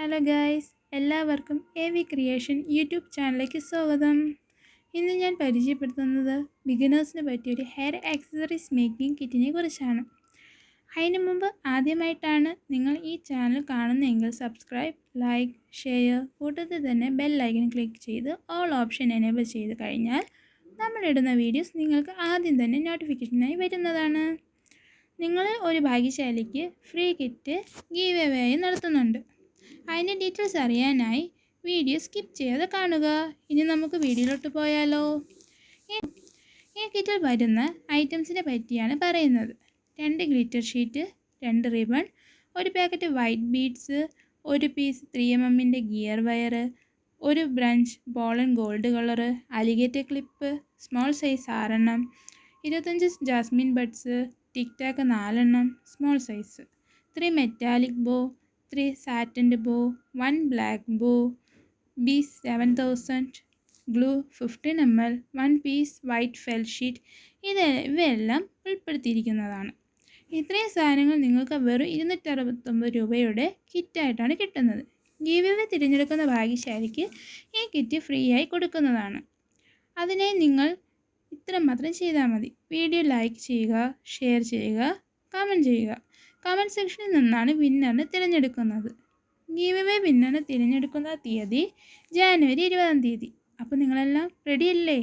Hello guys, എല്ലാവർക്കും A V creation YouTube ചാനലിലേക്ക് സ്വാഗതം. ഇന്ന് ഞാൻ പരിചയപ്പെടുത്തുന്നത് ബിഗിനേഴ്സിന് പറ്റിയൊരു ഹെയർ ആക്സസറീസ് മേക്കിംഗ് കിറ്റിനെ കുറിച്ചാണ്. അതിന് മുമ്പ് ആദ്യമായിട്ടാണ് നിങ്ങൾ ഈ ചാനൽ കാണുന്നതെങ്കിൽ സബ്സ്ക്രൈബ്, ലൈക്ക്, ഷെയർ, കൂട്ടത്തിൽ തന്നെ ബെൽ ഐക്കൺ ക്ലിക്ക് ചെയ്ത് ഓൾ ഓപ്ഷൻ എനേബിൾ ചെയ്ത് കഴിഞ്ഞാൽ നമ്മളിടുന്ന വീഡിയോസ് നിങ്ങൾക്ക് ആദ്യം തന്നെ നോട്ടിഫിക്കേഷനായി വരുന്നതാണ്. നിങ്ങൾ ഒരു ഭാഗ്യശാലിക്ക് ഫ്രീ കിറ്റ് ഗീവ് അവേ നടത്തുന്നുണ്ട്. അതിൻ്റെ ഡീറ്റെയിൽസ് അറിയാനായി വീഡിയോ സ്കിപ്പ് ചെയ്യാതെ കാണുക. ഇനി നമുക്ക് വീഡിയോയിലോട്ട് പോയാലോ. ഈ കിറ്റിൽ വരുന്ന ഐറ്റംസിനെ പറ്റിയാണ് പറയുന്നത്. 2 ഗ്ലിറ്റർ ഷീറ്റ്, 2 റിബൺ, ഒരു പാക്കറ്റ് വൈറ്റ് ബീഡ്സ്, ഒരു പീസ് 3mm ഗിയർ വയർ, ഒരു branch ball and gold colour, alligator clip small size 6 എണ്ണം, 25 ജാസ്മിൻ ബഡ്സ്, ടിക് ടാക്ക് 4 എണ്ണം സ്മോൾ സൈസ്, 3 മെറ്റാലിക് ബോ, 3 satin bow, 1 black bow, bees 7000, glue 15 ml, 1 piece white felt sheet. ഇവയെല്ലാം ഉൾപ്പെടുത്തിയിരിക്കുന്നതാണ്. ഇത്രയും സാധനങ്ങൾ നിങ്ങൾക്ക് വെറും 269 രൂപയുടെ കിറ്റായിട്ടാണ് കിട്ടുന്നത്. ഗീവ് അവേ തിരഞ്ഞെടുക്കുന്ന ഭാഗ്യശാലിക്ക് ഈ കിറ്റ് ഫ്രീ ആയി കൊടുക്കുന്നതാണ്. അതിനായി നിങ്ങൾ ഇത്രമാത്രം ചെയ്താൽ മതി. വീഡിയോ ലൈക്ക് ചെയ്യുക, ഷെയർ ചെയ്യുക, കമൻറ്റ് ചെയ്യുക. കമൻറ്റ് സെക്ഷനിൽ നിന്നാണ് വിന്നറിനെ തിരഞ്ഞെടുക്കുന്നത്. ഗീവ് അവേ വിന്നറിനെ തിരഞ്ഞെടുക്കുന്ന തീയതി ജാനുവരി 20-ാം തീയതി. അപ്പോൾ നിങ്ങളെല്ലാം റെഡിയല്ലേ?